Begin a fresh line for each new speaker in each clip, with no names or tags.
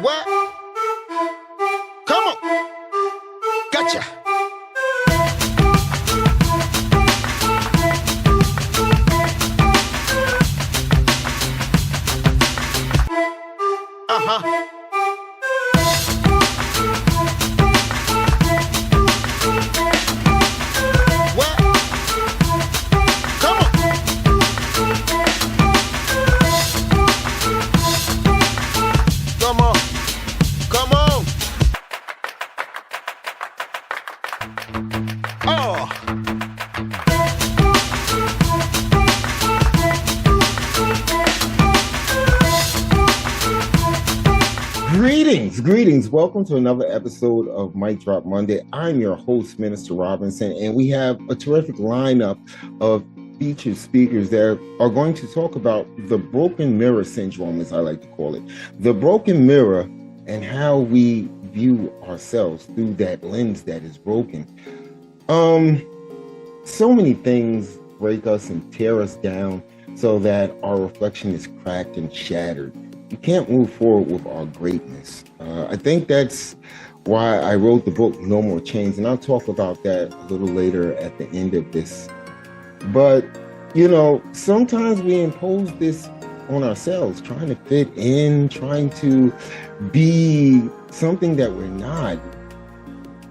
What? Come on. Gotcha. Uh-huh. Greetings. Welcome to another episode of Mic Drop Monday. I'm your host, Minister Robinson, and we have a terrific lineup of featured speakers that are going to talk about the broken mirror syndrome, as I like to call it. The broken mirror and how we view ourselves through that lens that is broken. So many things break us and tear us down so that our reflection is cracked and shattered. We can't move forward with our greatness. I think that's why I wrote the book, No More Chains, and I'll talk about that a little later at the end of this. But, sometimes we impose this on ourselves, trying to fit in, trying to be something that we're not.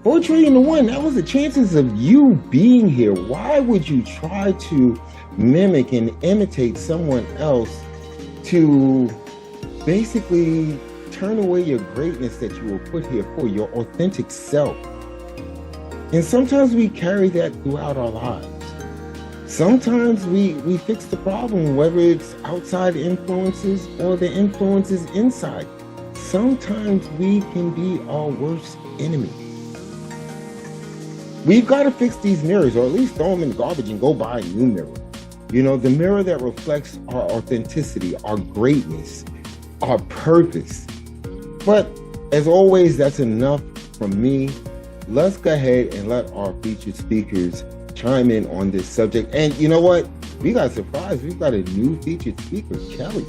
4 trillion to 1, that was the chances of you being here. Why would you try to mimic and imitate someone else to basically turn away your greatness that you were put here for, your authentic self? And sometimes we carry that throughout our lives. Sometimes we fix the problem, whether it's outside influences or the influences inside. Sometimes we can be our worst enemy. We've got to fix these mirrors, or at least throw them in the garbage and go buy a new mirror. The mirror that reflects our authenticity, our greatness, our purpose. But as always, that's enough from me. Let's go ahead and let our featured speakers chime in on this subject. And you know what? We got a surprise. We've got a new featured speaker, Kelly.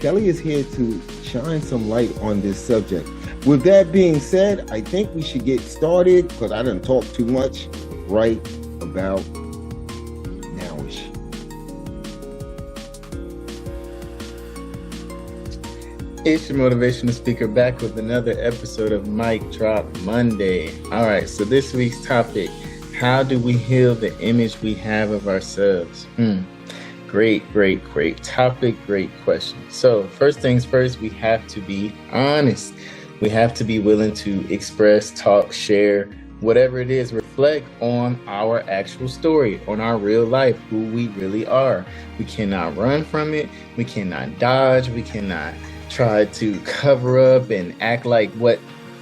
Kelly is here to shine some light on this subject. With that being said, I think we should get started because I done talked too much right about nowish.
It's your motivational speaker back with another episode of Mic Drop Monday. All right, so this week's topic, how do we heal the image we have of ourselves? Great topic, great question. So first things first, we have to be honest. We have to be willing to express, talk, share, whatever it is, reflect on our actual story, on our real life, who we really are. We cannot run from it. We cannot dodge. We cannot try to cover up and act like what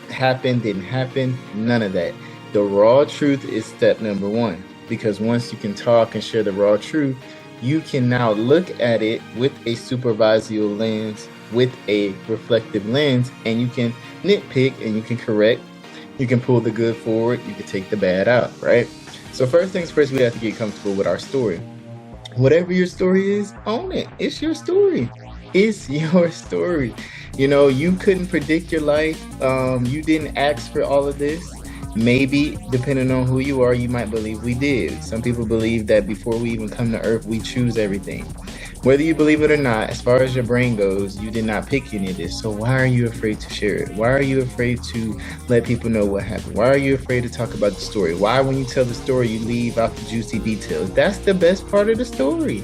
happened didn't happen. None of that. The raw truth is step number 1, because once you can talk and share the raw truth, you can now look at it with a supervisory lens, with a reflective lens, and you can nitpick and you can correct. You can pull the good forward. You can take the bad out, right? So first things first, we have to get comfortable with our story. Whatever your story is, own it. It's your story. It's your story. You couldn't predict your life. You didn't ask for all of this. Maybe, depending on who you are, you might believe we did. Some people believe that before we even come to earth, we choose everything. Whether you believe it or not, as far as your brain goes, you did not pick any of this. So why are you afraid to share it? Why are you afraid to let people know what happened? Why are you afraid to talk about the story? Why, when you tell the story, you leave out the juicy details? That's the best part of the story.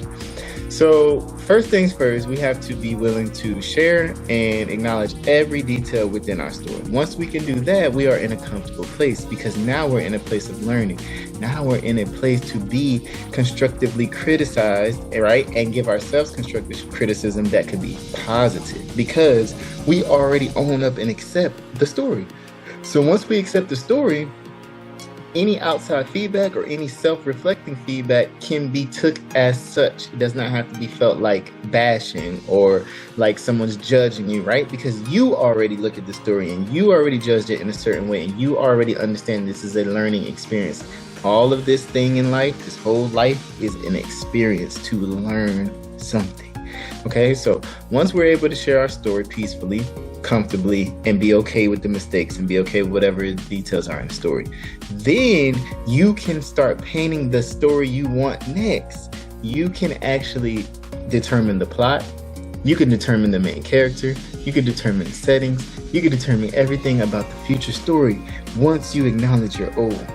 So first things first, we have to be willing to share and acknowledge every detail within our story. Once we can do that, we are in a comfortable place, because now we're in a place of learning. Now we're in a place to be constructively criticized, right? And give ourselves constructive criticism that could be positive, because we already own up and accept the story. So once we accept the story, any outside feedback or any self-reflecting feedback can be took as such. It does not have to be felt like bashing or like someone's judging you, right? Because you already look at the story and you already judged it in a certain way, and you already understand this is a learning experience. All of this thing in life, this whole life, is an experience to learn something. Okay, so once we're able to share our story peacefully, comfortably, and be okay with the mistakes and be okay with whatever the details are in the story, then you can start painting the story you want next. You can actually determine the plot. You can determine the main character. You can determine the settings. You can determine everything about the future story once you acknowledge your old.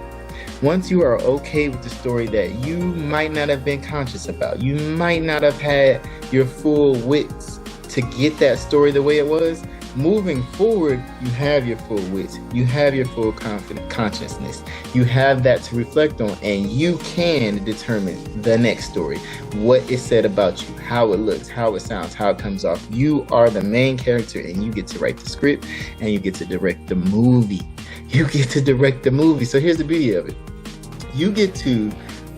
Once you are okay with the story that you might not have been conscious about, you might not have had your full wits to get that story the way it was, moving forward, you have your full wits, you have your full consciousness, you have that to reflect on, and you can determine the next story, what is said about you, how it looks, how it sounds, how it comes off. You are the main character, and you get to write the script, and you get to direct the movie. You get to direct the movie. So here's the beauty of it. You get to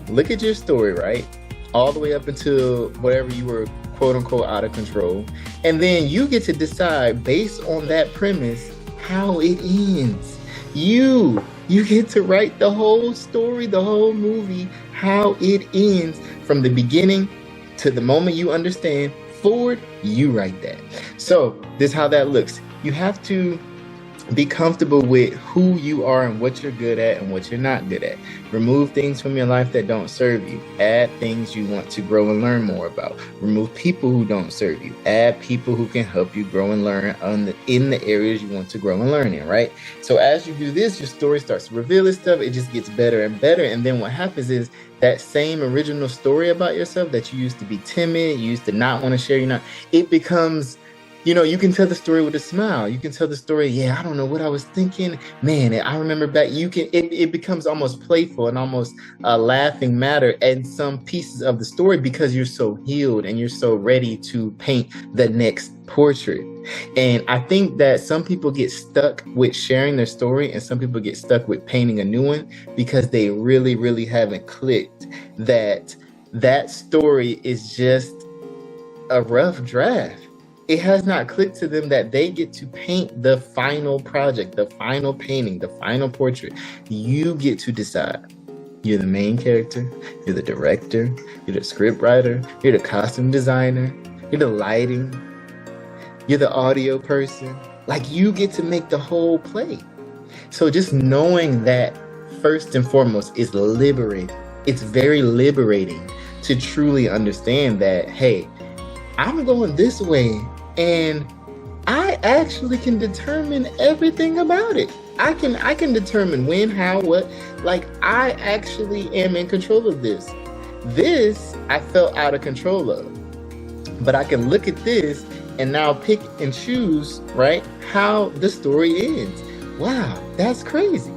look at your story, right? All the way up until whatever you were quote unquote out of control. And then you get to decide based on that premise how it ends. You get to write the whole story, the whole movie, how it ends from the beginning to the moment you understand forward, you write that. So this is how that looks. You have to be comfortable with who you are and what you're good at and what you're not good at. Remove things from your life that don't serve you. Add things you want to grow and learn more about. Remove people who don't serve you. Add people who can help you grow and learn in the areas you want to grow and learn in, right? So as you do this, your story starts to reveal itself. It just gets better and better. And then what happens is that same original story about yourself that you used to be timid, you used to not want to share, it becomes, you can tell the story with a smile. You can tell the story, I don't know what I was thinking. Man, I remember back, it becomes almost playful and almost a laughing matter in some pieces of the story because you're so healed and you're so ready to paint the next portrait. And I think that some people get stuck with sharing their story and some people get stuck with painting a new one because they really, really haven't clicked that story is just a rough draft. It has not clicked to them that they get to paint the final project, the final painting, the final portrait. You get to decide. You're the main character, you're the director, you're the script writer, you're the costume designer, you're the lighting, you're the audio person. Like, you get to make the whole play. So just knowing that first and foremost is liberating. It's very liberating to truly understand that, hey, I'm going this way, and I actually can determine everything about it. I can determine when, how, what. Like, I actually am in control of this. This I felt out of control of. But I can look at this and now pick and choose, right, how the story ends. Wow, that's crazy.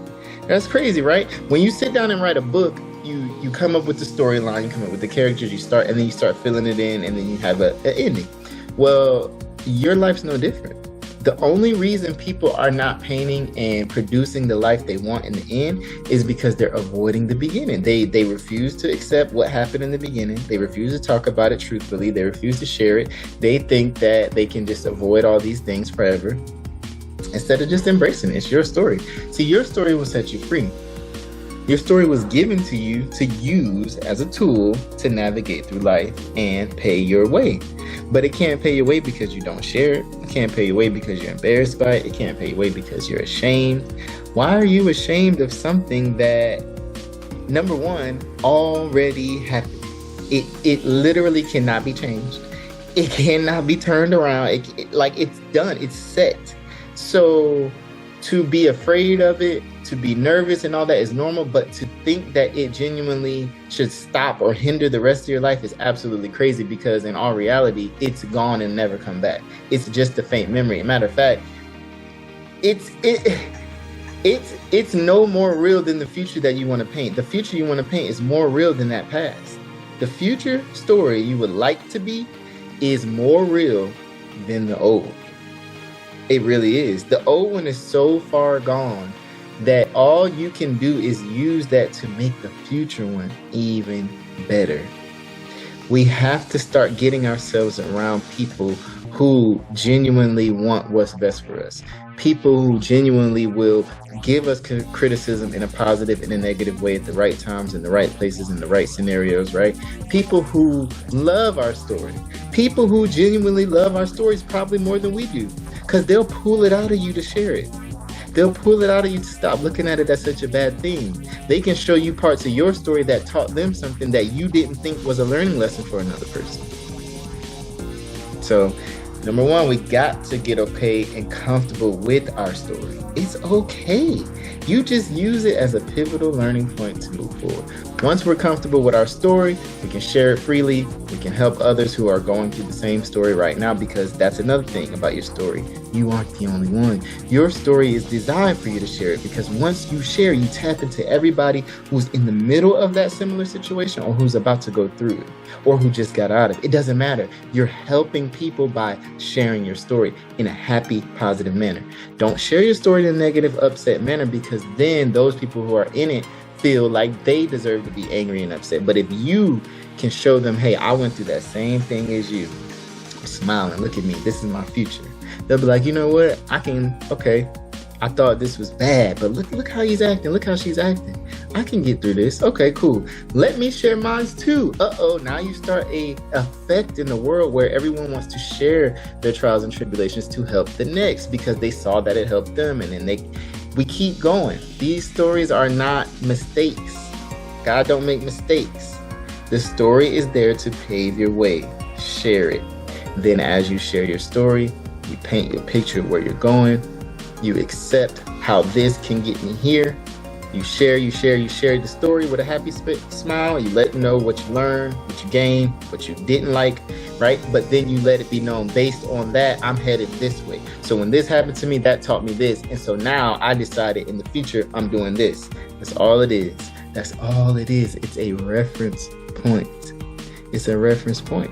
That's crazy, right? When you sit down and write a book, you come up with the storyline, you come up with the characters, and then you start filling it in, and then you have an ending. Well, your life's no different. The only reason people are not painting and producing the life they want in the end is because they're avoiding the beginning. They refuse to accept what happened in the beginning. They refuse to talk about it truthfully. They refuse to share it. They think that they can just avoid all these things forever instead of just embracing it. It's your story. See, your story will set you free. Your story was given to you to use as a tool to navigate through life and pay your way. But it can't pay your way because you don't share it. It can't pay your way because you're embarrassed by it. It can't pay your way because you're ashamed. Why are you ashamed of something that, number one, already happened? It literally cannot be changed. It cannot be turned around. It's done. It's set. So to be afraid of it, to be nervous and all that is normal, but to think that it genuinely should stop or hinder the rest of your life is absolutely crazy, because in all reality, it's gone and never come back. It's just a faint memory. Matter of fact, it's no more real than the future that you want to paint. The future you want to paint is more real than that past. The future story you would like to be is more real than the old. It really is. The old one is so far gone that all you can do is use that to make the future one even better. We have to start getting ourselves around people who genuinely want what's best for us. People who genuinely will give us criticism in a positive and a negative way at the right times, in the right places, in the right scenarios, right? People who love our story. People who genuinely love our stories probably more than we do, because they'll pull it out of you to share it. They'll pull it out of you to stop looking at it as such a bad thing. They can show you parts of your story that taught them something that you didn't think was a learning lesson for another person. So, number one, we got to get okay and comfortable with our story. It's okay. You just use it as a pivotal learning point to move forward. Once we're comfortable with our story, we can share it freely. We can help others who are going through the same story right now, because that's another thing about your story. You aren't the only one. Your story is designed for you to share it, because once you share, you tap into everybody who's in the middle of that similar situation, or who's about to go through it, or who just got out of it. It doesn't matter. You're helping people by sharing your story in a happy, positive manner. Don't share your story in a negative, upset manner, because then those people who are in it feel like they deserve to be angry and upset. But if you can show them, hey, I went through that same thing as you, I'm smiling, look at me, this is my future. They'll be like, you know what, I thought this was bad, but look how he's acting, look how she's acting. I can get through this. Okay, cool. Let me share mine too. Now you start a effect in the world where everyone wants to share their trials and tribulations to help the next, because they saw that it helped them, and then we keep going. These stories are not mistakes. God don't make mistakes. The story is there to pave your way. Share it. Then as you share your story, you paint your picture of where you're going. You accept how this can get me here. You share the story with a happy smile. You let them know what you learned, what you gained, what you didn't like, right? But then you let it be known, based on that, I'm headed this way. So when this happened to me, that taught me this. And so now I decided in the future, I'm doing this. That's all it is. That's all it is. It's a reference point. It's a reference point.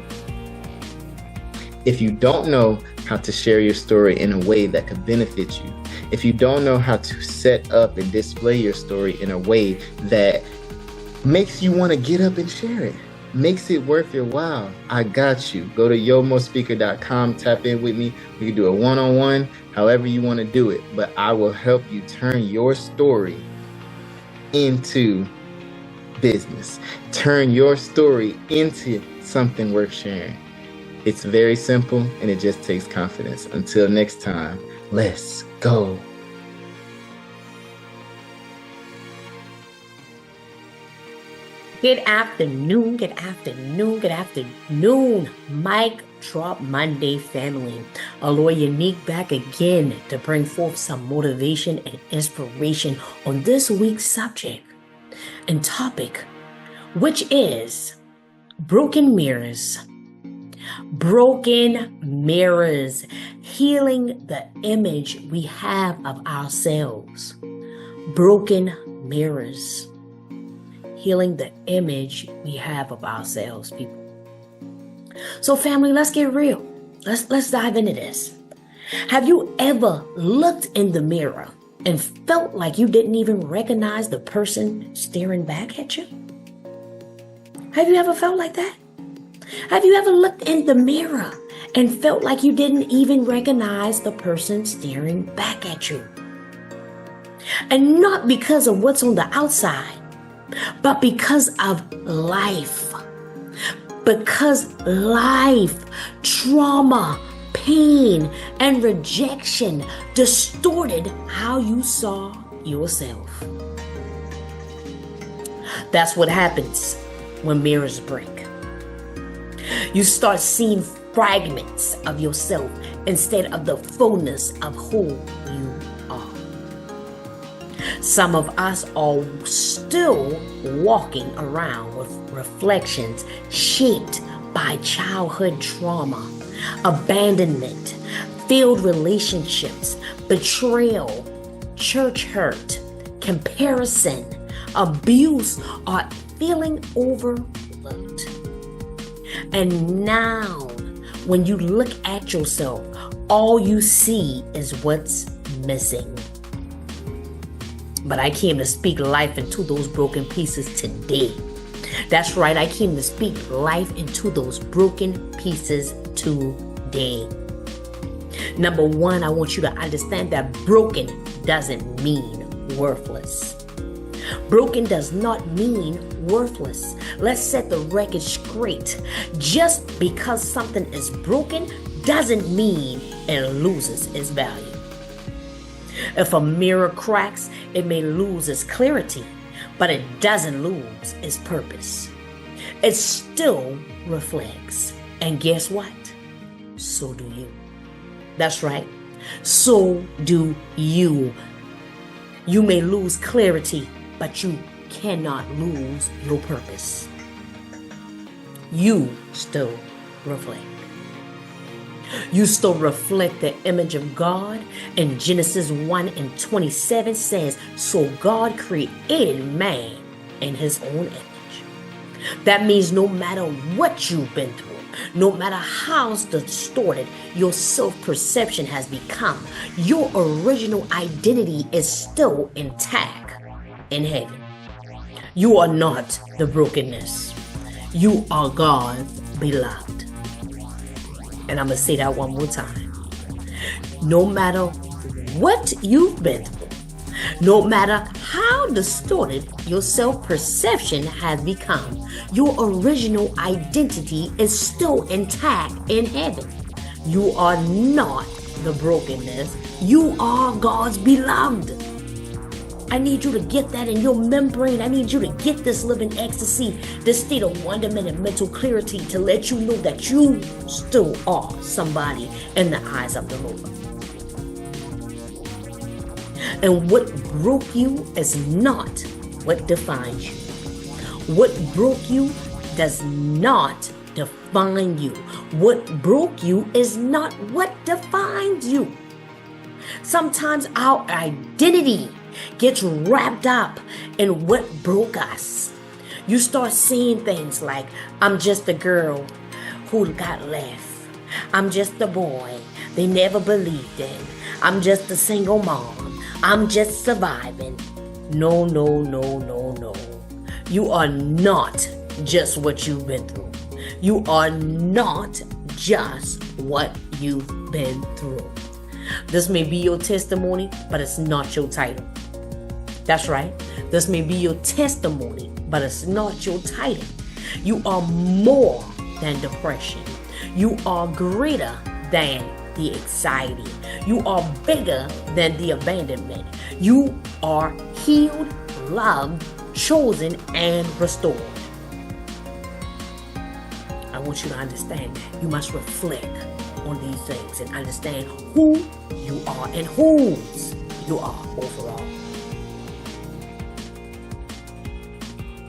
If you don't know how to share your story in a way that could benefit you, if you don't know how to set up and display your story in a way that makes you want to get up and share it, makes it worth your while, I got you. Go to yomospeaker.com, tap in with me. We can do a one-on-one, however you want to do it. But I will help you turn your story into business. Turn your story into something worth sharing. It's very simple, and it just takes confidence. Until next time, let's go.
Good afternoon, Mic Drop Monday family. Allure Unique back again to bring forth some motivation and inspiration on this week's subject and topic, which is broken mirrors. Broken mirrors, healing the image we have of ourselves. Broken mirrors, healing the image we have of ourselves, people. So family, let's get real. Let's dive into this. Have you ever looked in the mirror and felt like you didn't even recognize the person staring back at you? Have you ever felt like that? Have you ever looked in the mirror and felt like you didn't even recognize the person staring back at you? And not because of what's on the outside, but because of life. Because life, trauma, pain, and rejection distorted how you saw yourself. That's what happens when mirrors break. You start seeing fragments of yourself instead of the fullness of who you are. Some of us are still walking around with reflections shaped by childhood trauma, abandonment, failed relationships, betrayal, church hurt, comparison, abuse, or feeling overlooked. And now, when you look at yourself, all you see is what's missing. But I came to speak life into those broken pieces today. That's right, I came to speak life into those broken pieces today. Number one, I want you to understand that broken doesn't mean worthless. Broken does not mean worthless. Let's set the record straight. Just because something is broken doesn't mean it loses its value. If a mirror cracks, it may lose its clarity, but it doesn't lose its purpose. It still reflects. And guess what? So do you. That's right. So do you. You may lose clarity, but you cannot lose your purpose. You still reflect. You still reflect the image of God. And Genesis 1:27 says, so God created man in his own image. That means no matter what you've been through, no matter how distorted your self-perception has become, your original identity is still intact in heaven. You are not the brokenness. You are God's beloved. And I'm going to say that one more time. No matter what you've been through, no matter how distorted your self-perception has become, your original identity is still intact in heaven. You are not the brokenness. You are God's beloved. I need you to get that in your membrane. I need you to get this living ecstasy, this state of wonderment and mental clarity to let you know that you still are somebody in the eyes of the Lord. And what broke you is not what defines you. What broke you does not define you. What broke you is not what defines you. Sometimes our identity gets wrapped up in what broke us. You start seeing things like, I'm just a girl who got left. I'm just a boy they never believed in. I'm just a single mom. I'm just surviving. No. You are not just what you've been through. You are not just what you've been through. This may be your testimony, but it's not your title. That's right. This may be your testimony, but it's not your title. You are more than depression. You are greater than the anxiety. You are bigger than the abandonment. You are healed, loved, chosen, and restored. I want you to understand that. You must reflect on these things and understand who you are and whose you are overall.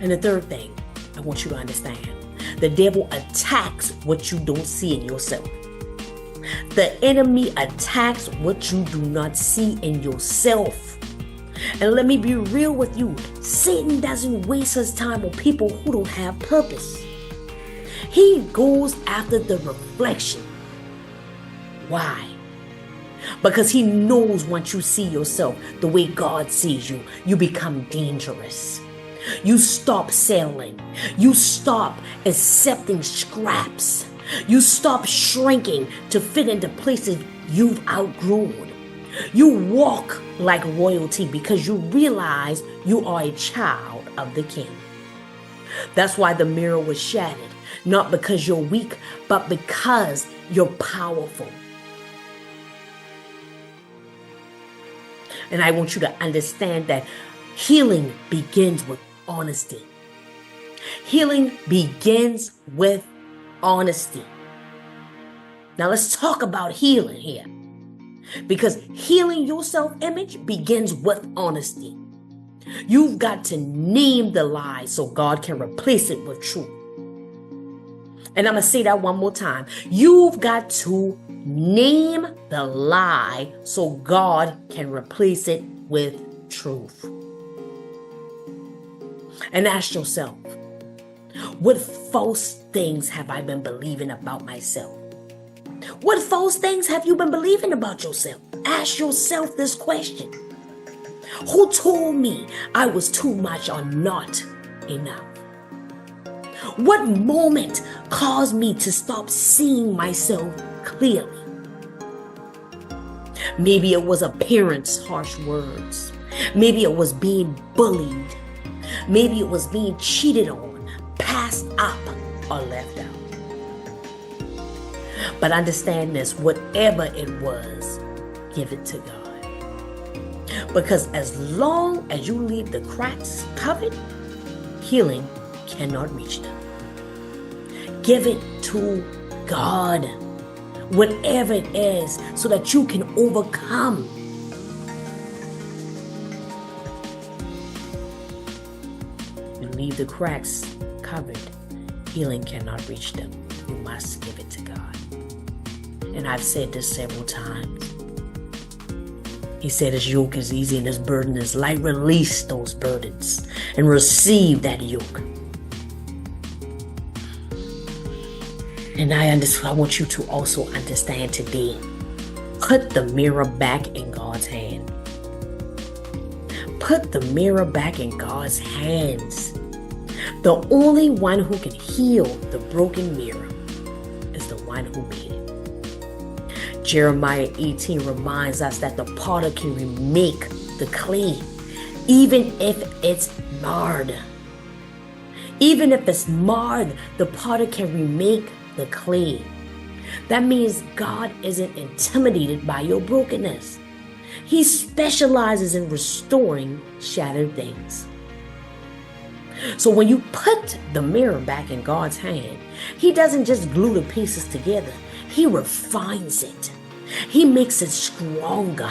And the third thing I want you to understand, the devil attacks what you don't see in yourself. The enemy attacks what you do not see in yourself. And let me be real with you. Satan doesn't waste his time on people who don't have purpose. He goes after the reflection. Why? Because he knows once you see yourself the way God sees you, you become dangerous. You stop settling. You stop accepting scraps. You stop shrinking to fit into places you've outgrown. You walk like royalty because you realize you are a child of the King. That's why the mirror was shattered. Not because you're weak, but because you're powerful. And I want you to understand that healing begins with honesty. Healing begins with honesty. Now let's talk about healing here. Because healing your self-image begins with honesty. You've got to name the lie so God can replace it with truth. And I'm going to say that one more time. You've got to name the lie so God can replace it with truth. And ask yourself, what false things have I been believing about myself? What false things have you been believing about yourself? Ask yourself this question. Who told me I was too much or not enough? What moment caused me to stop seeing myself clearly? Maybe it was a parent's harsh words. Maybe it was being bullied. Maybe it was being cheated on, passed up, or left out. But understand this, whatever it was, give it to God. Because as long as you leave the cracks covered, healing cannot reach them. Give it to God, whatever it is, so that you can overcome. You leave the cracks covered, healing cannot reach them. You must give it to God. And I've said this several times. He said his yoke is easy and his burden is light. Release those burdens and receive that yoke. And I want you to also understand today, put the mirror back in God's hand. Put the mirror back in God's hands. The only one who can heal the broken mirror is the one who made it. Jeremiah 18 reminds us that the potter can remake the clay, even if it's marred. Even if it's marred, the potter can remake the clay. That means God isn't intimidated by your brokenness. He specializes in restoring shattered things. So when you put the mirror back in God's hand, He doesn't just glue the pieces together. He refines it. He makes it stronger.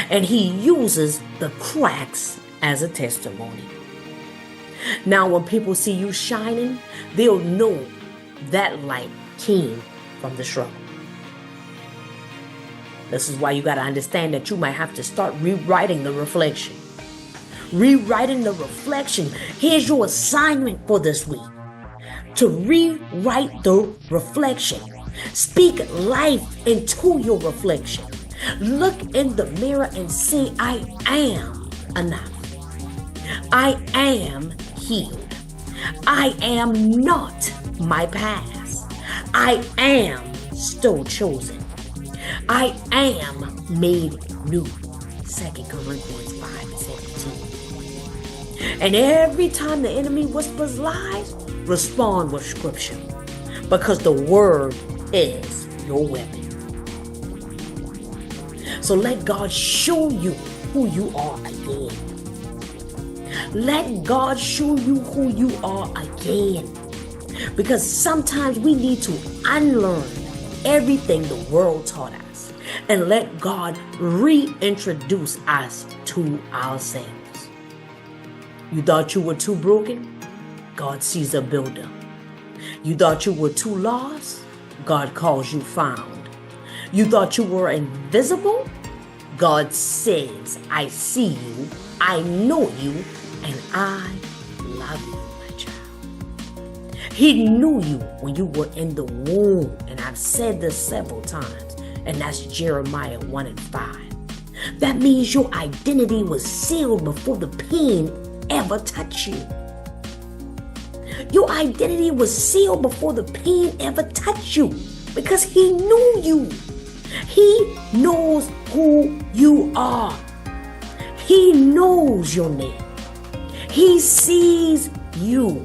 And He uses the cracks as a testimony. Now, when people see you shining, they'll know that light came from the struggle. This is why you got to understand that you might have to start rewriting the reflection. Rewriting the reflection. Here's your assignment for this week. To rewrite the reflection. Speak life into your reflection. Look in the mirror and say, I am enough. I am healed. I am not my past. I am still chosen. I am made new. 2 Corinthians 5:17. And every time the enemy whispers lies, respond with scripture. Because the word is your weapon. So let God show you who you are again. Let God show you who you are again. Because sometimes we need to unlearn everything the world taught us and let God reintroduce us to ourselves. You thought you were too broken? God sees a builder. You thought you were too lost? God calls you found. You thought you were invisible? God says, I see you, I know you, and I love you, my child. He knew you when you were in the womb, and I've said this several times, and that's Jeremiah 1:5. That means your identity was sealed before the pen ever touched you. Your identity was sealed before the pen ever touched you because He knew you. He knows who you are. He knows your name. He sees you.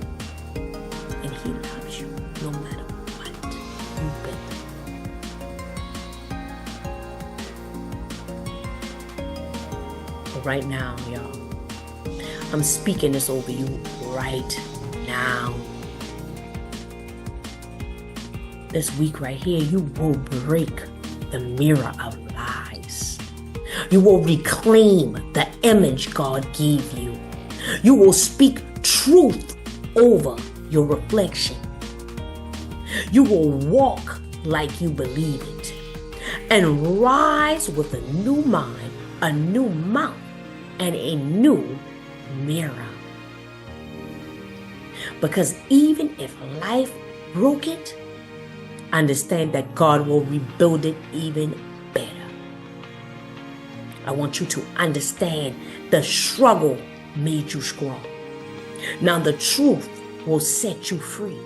And He loves you no matter what you've been through. But right now, y'all, I'm speaking this over you right now. This week right here, you will break the mirror of lies. You will reclaim the image God gave you. You will speak truth over your reflection. You will walk like you believe it and rise with a new mind, a new mouth, and a new mirror. Because even if life broke it, understand that God will rebuild it even better. I want you to understand the struggle made you strong. Now the truth will set you free.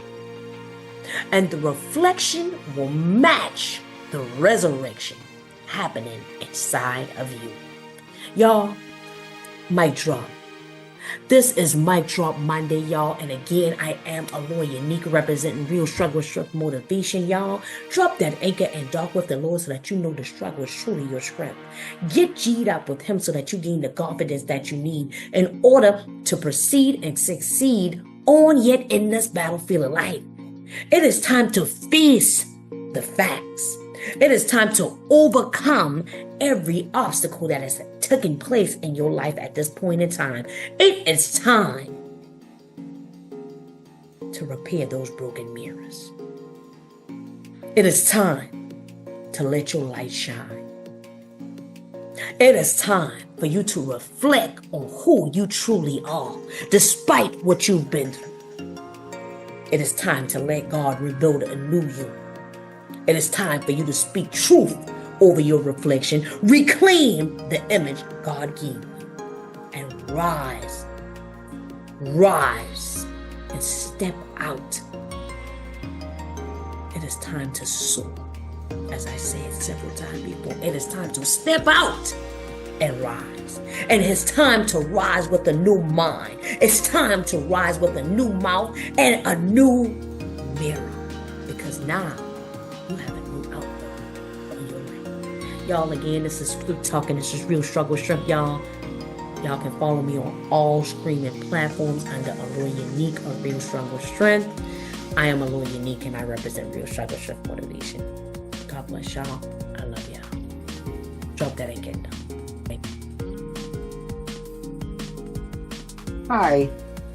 And the reflection will match the resurrection. happening inside of you. Y'all, mic drop. This is Mic Drop Monday, y'all. And again, I am Allure Unique, representing real struggle, strength, motivation, y'all. Drop that anchor and dock with the Lord so that you know the struggle is truly your strength. Get G'd up with Him so that you gain the confidence that you need in order to proceed and succeed on yet in this battlefield of life. It is time to face the facts. It is time to overcome every obstacle that has taken place in your life at this point in time. It is time to repair those broken mirrors. It is time to let your light shine. It is time for you to reflect on who you truly are, despite what you've been through. It is time to let God rebuild a new you. It is time for you to speak truth over your reflection, reclaim the image God gave you, and rise, and step out. It is time to soar. As I said several times before, it is time to step out and rise. And it's time to rise with a new mind. It's time to rise with a new mouth and a new mirror. Because now you have a new outlook on your life. Y'all, again, this is Quick Talking. This is Real Struggle Strength, y'all. Y'all can follow me on all streaming platforms under Allure Unique or Real Struggle Strength. I am Allure Unique and I represent Real Struggle Strength Motivation. God bless y'all. I love y'all. Drop that and get done.
Hi,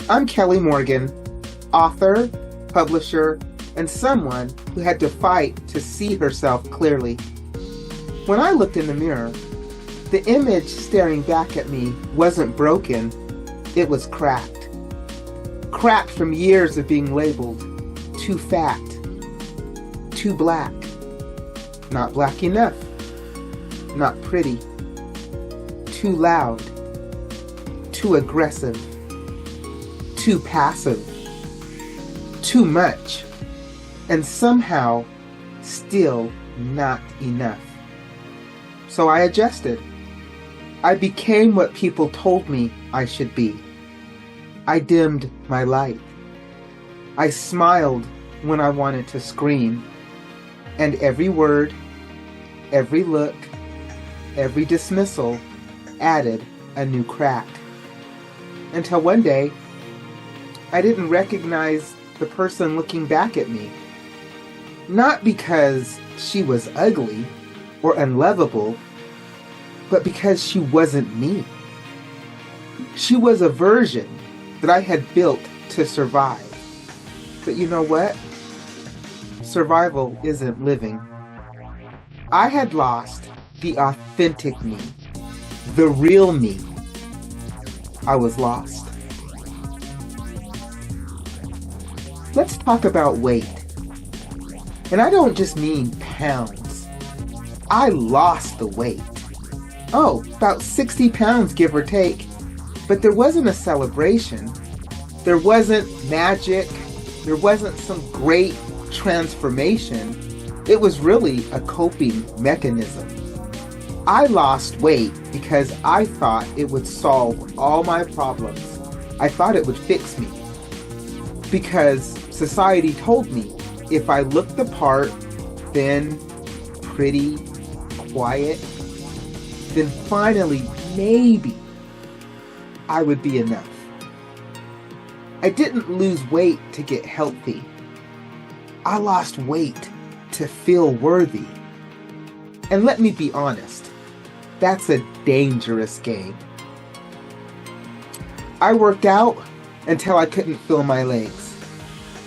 I'm Kelly Morgan, author, publisher, and someone who had to fight to see herself clearly. When I looked in the mirror, the image staring back at me wasn't broken, it was cracked. Cracked from years of being labeled too fat, too black, not black enough, not pretty, too loud, too aggressive, too passive, too much, and somehow still not enough. So I adjusted. I became what people told me I should be. I dimmed my light. I smiled when I wanted to scream. And every word, every look, every dismissal added a new crack. Until one day, I didn't recognize the person looking back at me. Not because she was ugly or unlovable, but because she wasn't me. She was a version that I had built to survive. But you know what? Survival isn't living. I had lost the authentic me, the real me. I was lost. Let's talk about weight. And I don't just mean pounds. I lost the weight. Oh, about 60 pounds, give or take. But there wasn't a celebration. There wasn't magic. There wasn't some great transformation. It was really a coping mechanism. I lost weight because I thought it would solve all my problems. I thought it would fix me. Because society told me if I looked the part, thin, pretty, quiet, then finally, maybe, I would be enough. I didn't lose weight to get healthy. I lost weight to feel worthy. And let me be honest, that's a dangerous game. I worked out until I couldn't feel my legs.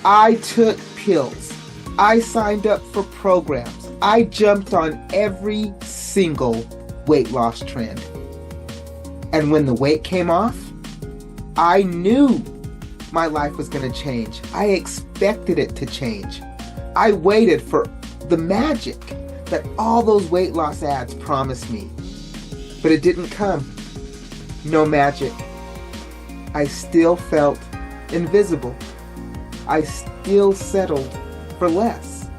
I took pills. I signed up for programs. I jumped on every single weight loss trend. And when the weight came off, I knew my life was going to change. I expected it to change. I waited for the magic that all those weight loss ads promised me. But it didn't come. No magic. I still felt invisible. I still settled for less.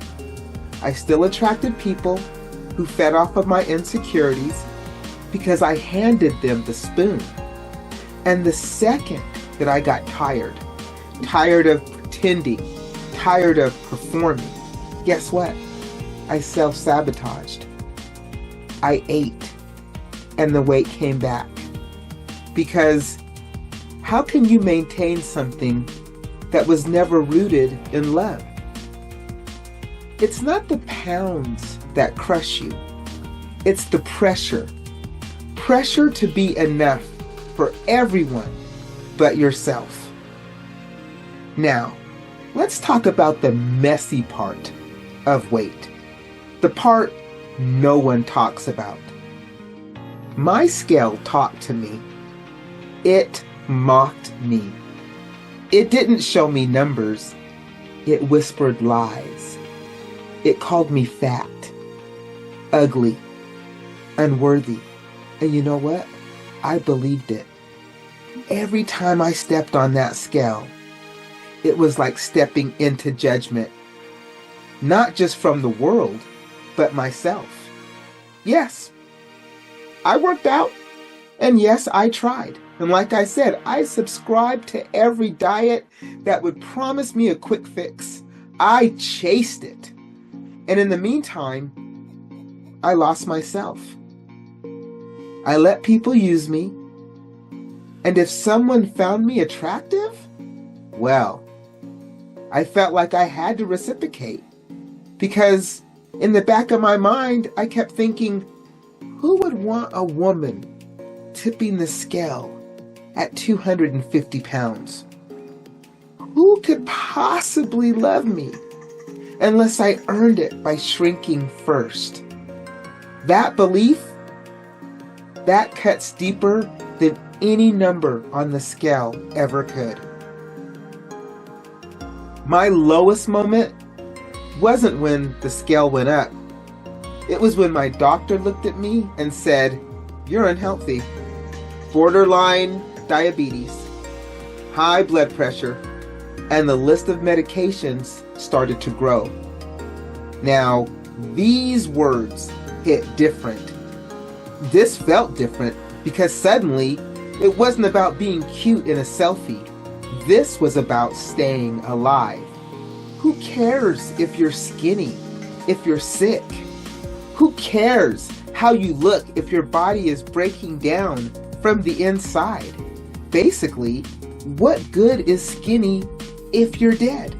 I still attracted people who fed off of my insecurities because I handed them the spoon. And the second that I got tired of pretending, tired of performing, guess what? I self-sabotaged. I ate, and the weight came back. Because how can you maintain something that was never rooted in love? It's not the pounds that crush you. It's the pressure. Pressure to be enough for everyone but yourself. Now, let's talk about the messy part of weight. The part no one talks about. My scale talked to me. It mocked me. It didn't show me numbers. It whispered lies. It called me fat, ugly, unworthy. And you know what? I believed it. Every time I stepped on that scale, it was like stepping into judgment. Not just from the world, but myself. Yes, I worked out. And yes, I tried. And like I said, I subscribed to every diet that would promise me a quick fix. I chased it. And in the meantime, I lost myself. I let people use me. And if someone found me attractive, well, I felt like I had to reciprocate. Because in the back of my mind, I kept thinking, who would want a woman tipping the scale at 250 pounds? Who could possibly love me unless I earned it by shrinking first? That belief, that cuts deeper than any number on the scale ever could. My lowest moment wasn't when the scale went up. It was when my doctor looked at me and said, "You're unhealthy. Borderline diabetes, high blood pressure," and the list of medications started to grow. Now, these words hit different. This felt different because suddenly it wasn't about being cute in a selfie. This was about staying alive. Who cares if you're skinny, if you're sick? Who cares how you look if your body is breaking down from the inside? Basically, what good is skinny if you're dead?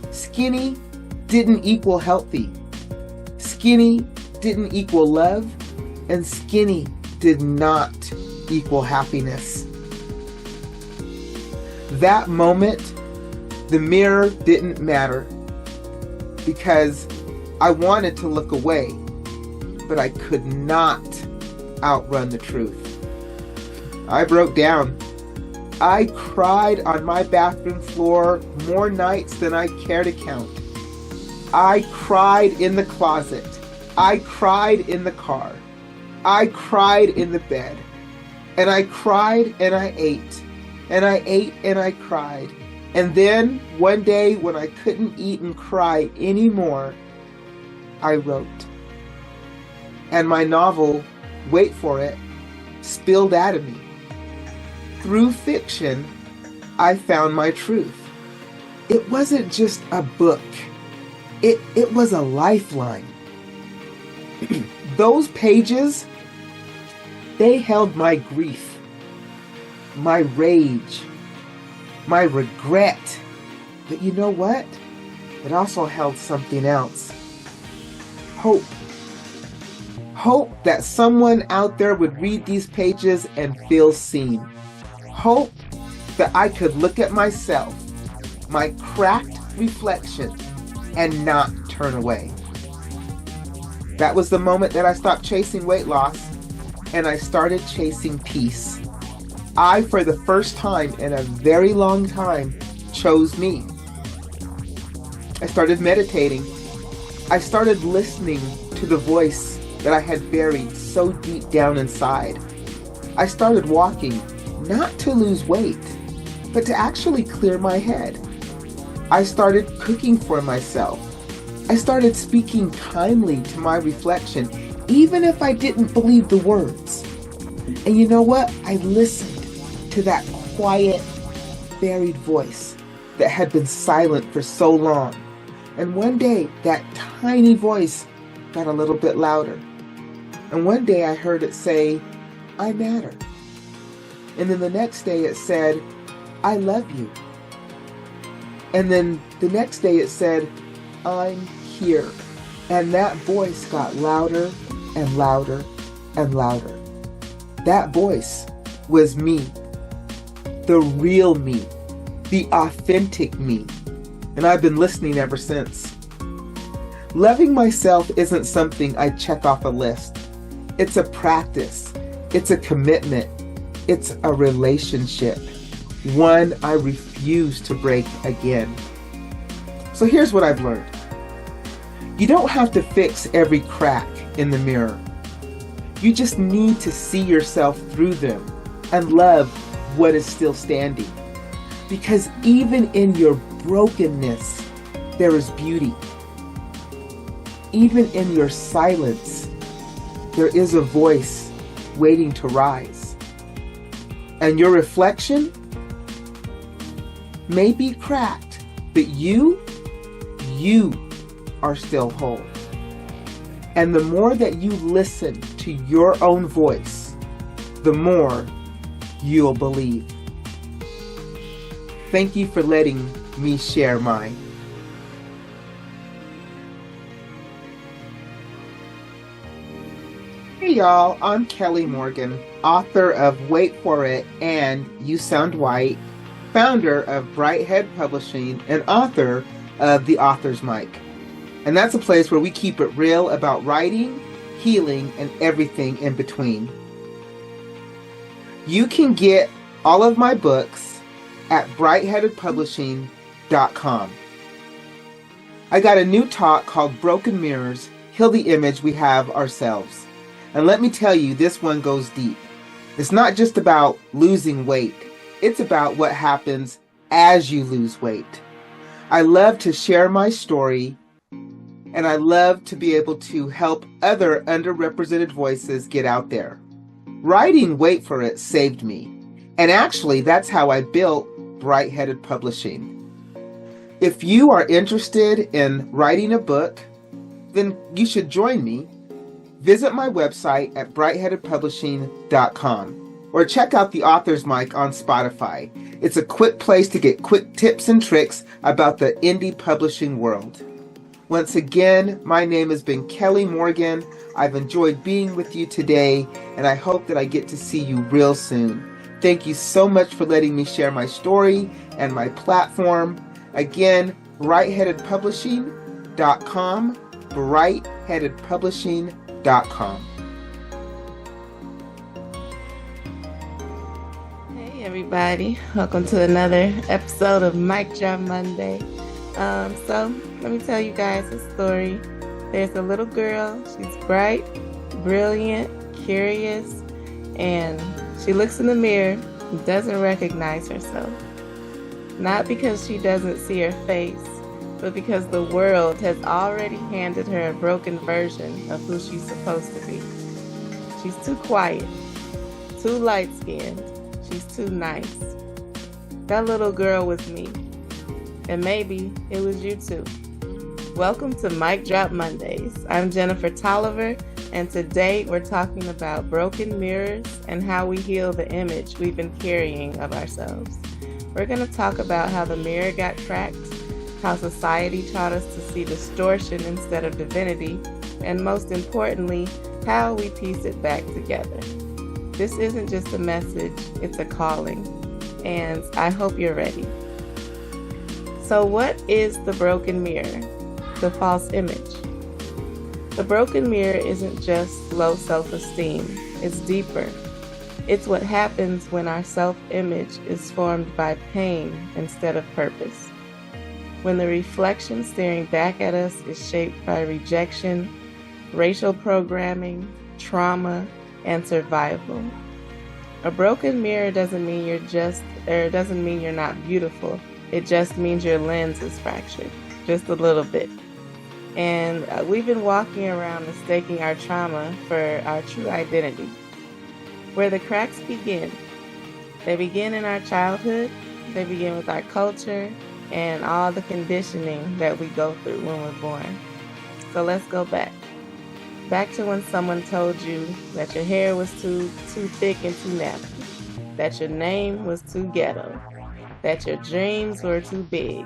Skinny didn't equal healthy. Skinny didn't equal love. And skinny did not equal happiness. That moment, the mirror didn't matter because I wanted to look away, but I could not outrun the truth. I broke down. I cried on my bathroom floor more nights than I care to count. I cried in the closet. I cried in the car. I cried in the bed. And I cried and I ate. And I ate and I cried. And then one day when I couldn't eat and cry anymore, I wrote. And my novel, wait for it, spilled out of me. Through fiction, I found my truth. It wasn't just a book. It was a lifeline. Those pages, they held my grief, my rage, my regret. But you know what? It also held something else. Hope. Hope that someone out there would read these pages and feel seen. Hope that I could look at myself, my cracked reflection, and not turn away. That was the moment that I stopped chasing weight loss and I started chasing peace. I, for the first time in a very long time, chose me. I started meditating. I started listening to the voice that I had buried so deep down inside. I started walking, not to lose weight, but to actually clear my head. I started cooking for myself. I started speaking kindly to my reflection, even if I didn't believe the words. And you know what? I listened to that quiet, buried voice that had been silent for so long. And one day, that tiny voice got a little bit louder. And one day I heard it say, "I matter." And then the next day it said, "I love you." And then the next day it said, "I'm here." And that voice got louder and louder and louder. That voice was me, the real me, the authentic me. And I've been listening ever since. Loving myself isn't something I check off a list. It's a practice. It's a commitment. It's a relationship. One I refuse to break again. So here's what I've learned. You don't have to fix every crack in the mirror. You just need to see yourself through them and love what is still standing. Because even in your brokenness, there is beauty. Even in your silence, there is a voice waiting to rise. And your reflection may be cracked, but you are still whole. And the more that you listen to your own voice, the more you'll believe. Thank you for letting me share mine. Hey y'all, I'm Kelly Morgan, author of Wait For It and You Sound White, founder of Brighthead Publishing, and author of The Author's Mic. And that's a place where we keep it real about writing, healing, and everything in between. You can get all of my books at brightheadedpublishing.com. I got a new talk called Broken Mirrors, Heal the Image We Have Ourselves. And let me tell you, this one goes deep. It's not just about losing weight. It's about what happens as you lose weight. I love to share my story, and I love to be able to help other underrepresented voices get out there. Writing Wait For It saved me. And actually, that's how I built Brightheaded Publishing. If you are interested in writing a book, then you should join me. Visit my website at brightheadedpublishing.com or check out The Author's Mic on Spotify. It's a quick place to get quick tips and tricks about the indie publishing world. Once again, my name has been Kelly Morgan. I've enjoyed being with you today, and I hope that I get to see you real soon. Thank you so much for letting me share my story and my platform. Again, brightheadedpublishing.com, brightheadedpublishing.com.
Hey everybody, welcome to another episode of Mic Drop Monday. So let me tell you guys a story. There's a little girl. She's bright, brilliant, curious, and she looks in the mirror and doesn't recognize herself. Not because she doesn't see her face, but because the world has already handed her a broken version of who she's supposed to be. She's too quiet, too light-skinned, she's too nice. That little girl was me, and maybe it was you too. Welcome to Mic Drop Mondays. I'm Jennifer Tolliver, and today we're talking about broken mirrors and how we heal the image we've been carrying of ourselves. We're going to talk about how the mirror got cracked, how society taught us to see distortion instead of divinity, and most importantly, how we piece it back together. This isn't just a message, it's a calling, and I hope you're ready. So what is the broken mirror? The false image. The broken mirror isn't just low self-esteem, it's deeper. It's what happens when our self-image is formed by pain instead of purpose. When the reflection staring back at us is shaped by rejection, racial programming, trauma, and survival. A broken mirror doesn't mean you're not beautiful. It just means your lens is fractured, just a little bit. And we've been walking around mistaking our trauma for our true identity. Where the cracks begin, they begin in our childhood, they begin with our culture, and all the conditioning that we go through when we're born. So let's go back. Back to when someone told you that your hair was too thick and too nappy, that your name was too ghetto, that your dreams were too big.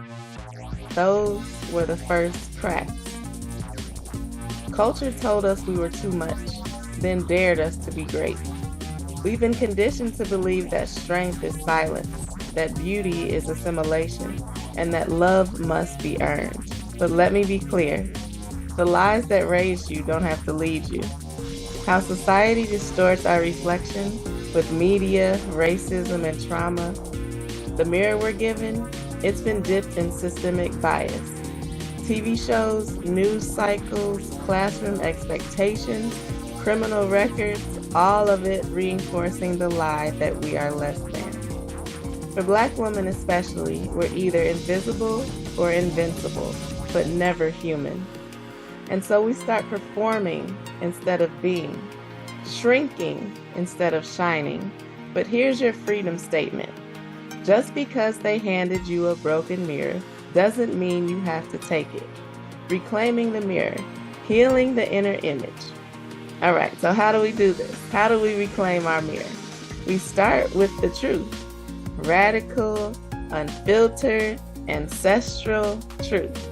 Those were the first cracks. Culture told us we were too much, then dared us to be great. We've been conditioned to believe that strength is silence, that beauty is assimilation, and that love must be earned. But let me be clear, the lies that raised you don't have to lead you. How society distorts our reflection with media, racism, and trauma. The mirror we're given, it's been dipped in systemic bias. TV shows, news cycles, classroom expectations, criminal records, all of it reinforcing the lie that we are less than. For Black women especially, we're either invisible or invincible, but never human. And so we start performing instead of being, shrinking instead of shining. But here's your freedom statement. Just because they handed you a broken mirror doesn't mean you have to take it. Reclaiming the mirror, healing the inner image. All right, so how do we do this? How do we reclaim our mirror? We start with the truth. Radical, unfiltered, ancestral truth.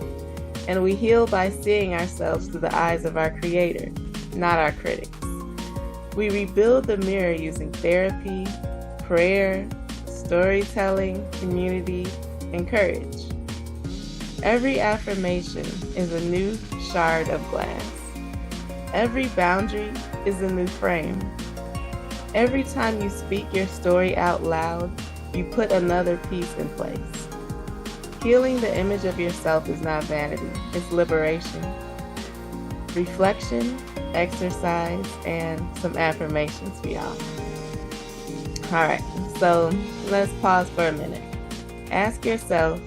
And we heal by seeing ourselves through the eyes of our Creator, not our critics. We rebuild the mirror using therapy, prayer, storytelling, community, and courage. Every affirmation is a new shard of glass. Every boundary is a new frame. Every time you speak your story out loud, you put another piece in place. Healing the image of yourself is not vanity, it's liberation. Reflection, exercise, and some affirmations for y'all. All right, so let's pause for a minute. Ask yourself,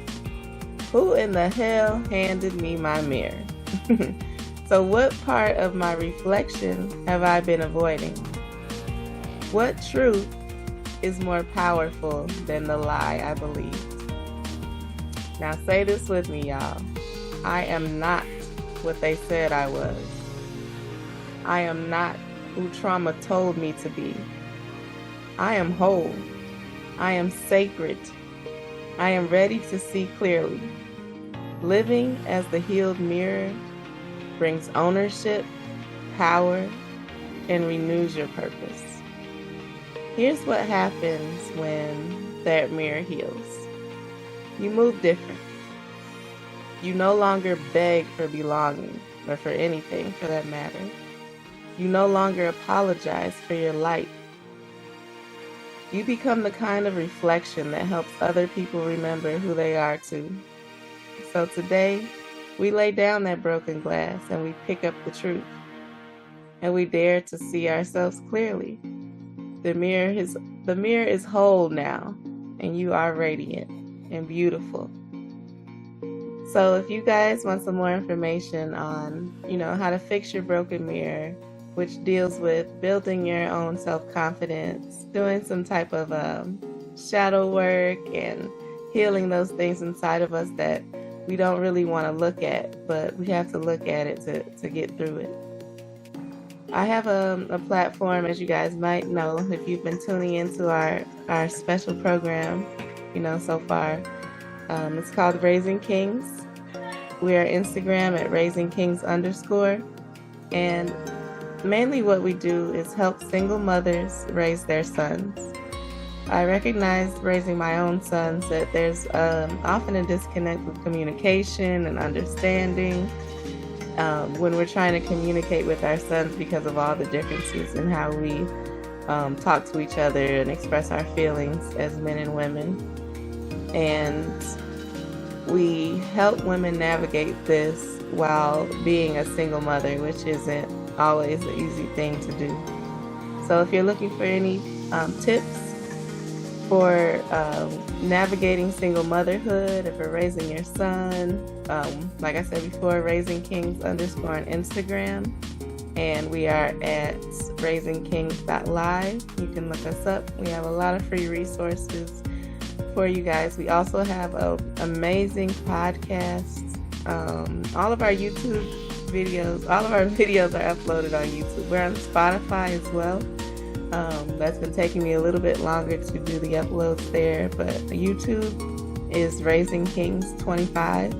who in the hell handed me my mirror? So what part of my reflection have I been avoiding? What truth is more powerful than the lie I believed? Now say this with me, y'all. I am not what they said I was. I am not who trauma told me to be. I am whole. I am sacred. I am ready to see clearly. Living as the healed mirror brings ownership, power, and renews your purpose. Here's what happens when that mirror heals. You move different. You no longer beg for belonging, or for anything for that matter. You no longer apologize for your light. You become the kind of reflection that helps other people remember who they are too. So today, we lay down that broken glass and we pick up the truth. And we dare to see ourselves clearly. The mirror is whole now, and you are radiant and beautiful. So if you guys want some more information on, how to fix your broken mirror, which deals with building your own self-confidence, doing some type of shadow work and healing those things inside of us that we don't really want to look at, but we have to look at it to get through it. I have a platform, as you guys might know, if you've been tuning into our special program, so far. It's called Raising Kings. We are Instagram at raisingkings_. And mainly what we do is help single mothers raise their sons. I recognize raising my own sons that there's often a disconnect with communication and understanding when we're trying to communicate with our sons because of all the differences in how we talk to each other and express our feelings as men and women. And we help women navigate this while being a single mother, which isn't always an easy thing to do. So if you're looking for any tips for navigating single motherhood, and for raising your son. Like I said before, Raising Kings _ on Instagram. And we are at raisingkings.live. You can look us up. We have a lot of free resources for you guys. We also have an amazing podcast. All of our YouTube videos, all of our videos are uploaded on YouTube. We're on Spotify as well. That's been taking me a little bit longer to do the uploads there, but YouTube is Raising Kings 25.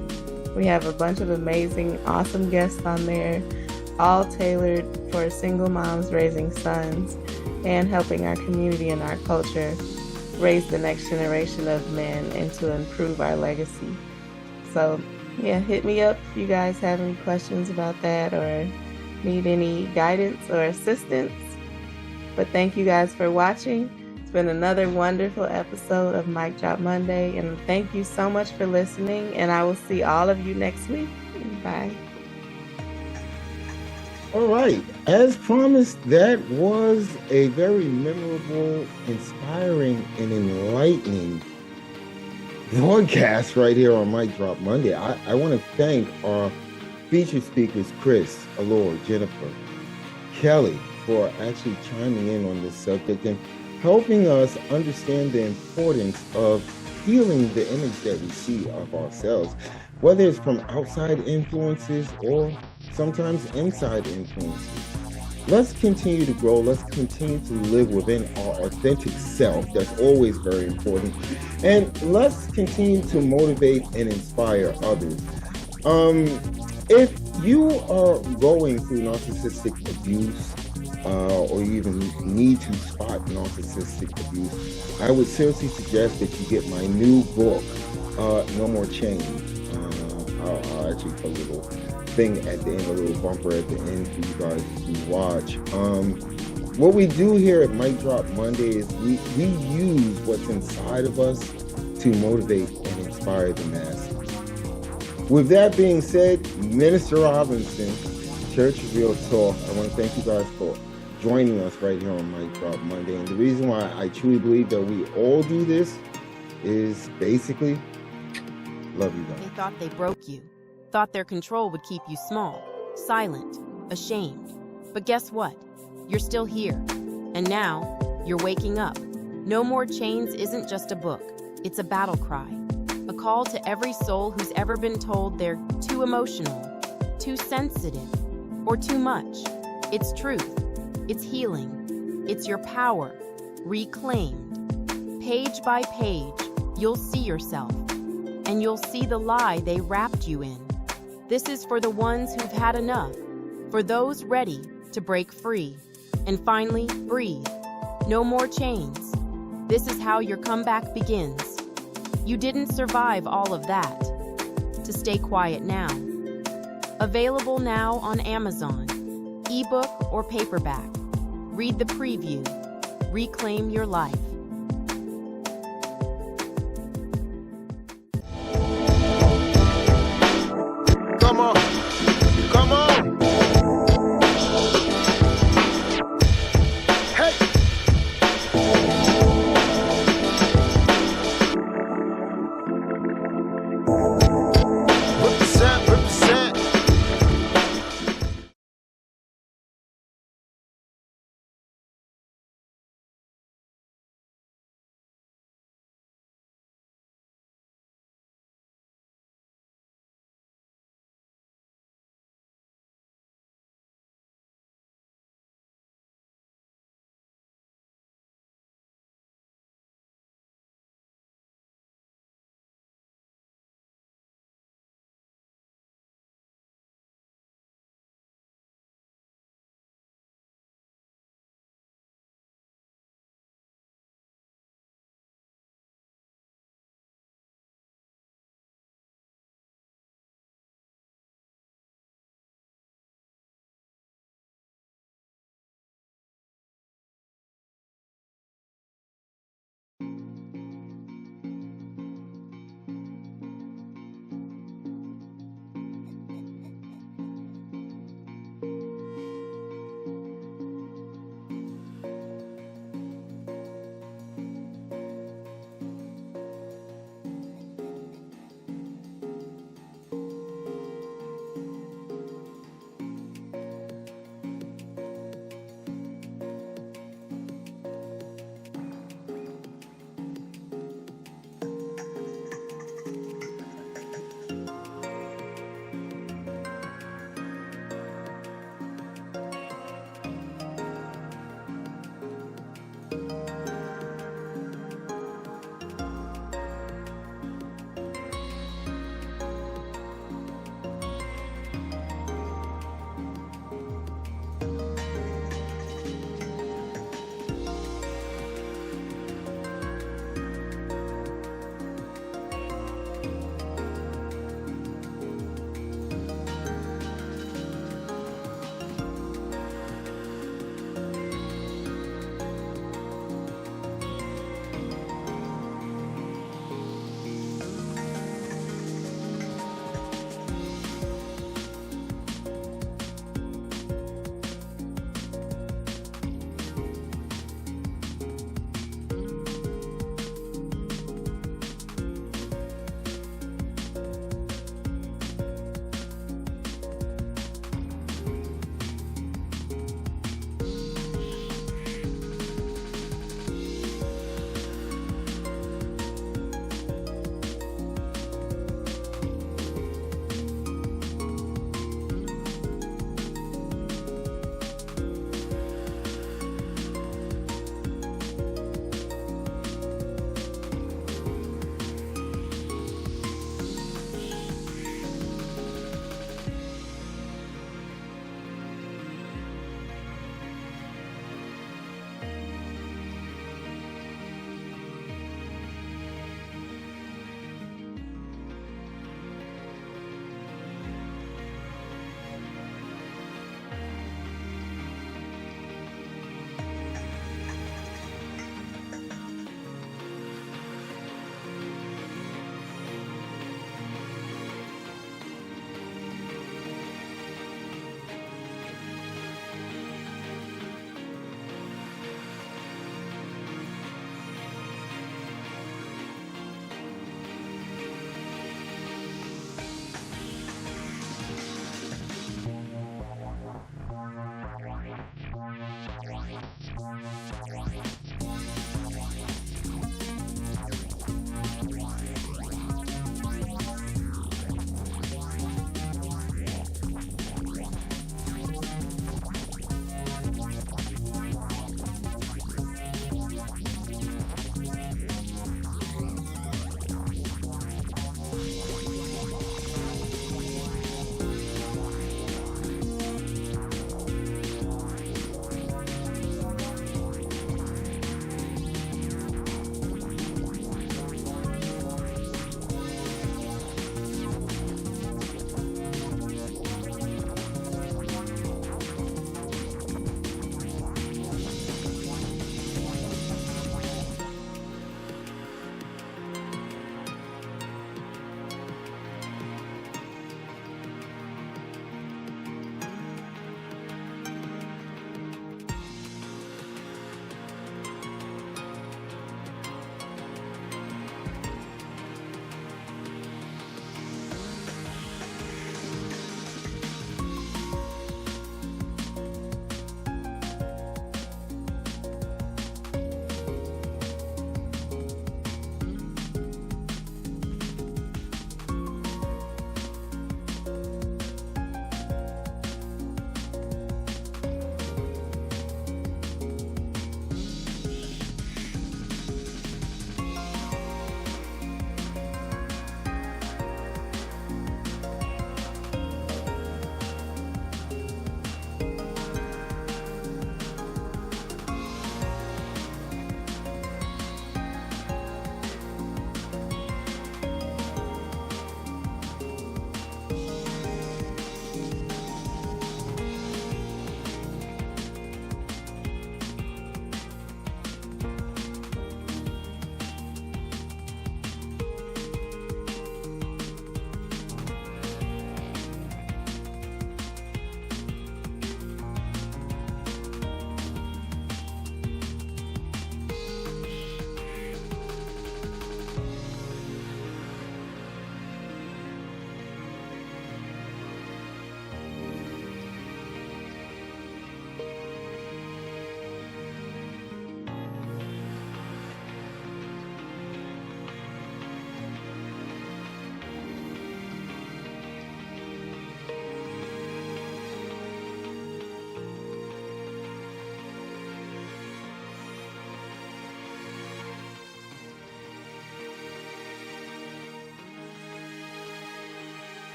We have a bunch of amazing, awesome guests on there, all tailored for single moms raising sons and helping our community and our culture raise the next generation of men and to improve our legacy. So yeah, hit me up if you guys have any questions about that or need any guidance or assistance. But thank you guys for watching. It's been another wonderful episode of Mic Drop Monday, and thank you so much for listening, and I will see all of you next week. Bye.
All right. As promised, that was a very memorable, inspiring, and enlightening broadcast right here on Mic Drop Monday. I want to thank our featured speakers, Chris, Allure, Jennifer, Kelly, for actually chiming in on this subject and helping us understand the importance of healing the image that we see of ourselves, whether it's from outside influences or sometimes inside influences. Let's continue to grow. Let's continue to live within our authentic self. That's always very important. And let's continue to motivate and inspire others. If you are going through narcissistic abuse, or you even need to spot narcissistic abuse, I would seriously suggest that you get my new book, No More Change. I'll actually put a little thing at the end, a little bumper at the end for you guys to watch. What we do here at Mic Drop Monday is we use what's inside of us to motivate and inspire the masses. With that being said, Minister Robinson, Church of Real Talk, I want to thank you guys for joining us right here on Mic Drop Monday. And the reason why I truly believe that we all do this is basically love you guys.
They thought they broke you, thought their control would keep you small, silent, ashamed. But guess what? You're still here. And now you're waking up. No More Chains isn't just a book. It's a battle cry. A call to every soul who's ever been told they're too emotional, too sensitive, or too much. It's truth. It's healing. It's your power, reclaimed. Page by page, you'll see yourself, and you'll see the lie they wrapped you in. This is for the ones who've had enough, for those ready to break free, and finally breathe. No more chains. This is how your comeback begins. You didn't survive all of that. To stay quiet now. Available now on Amazon, ebook or paperback. Read the preview. Reclaim your life.
Come on.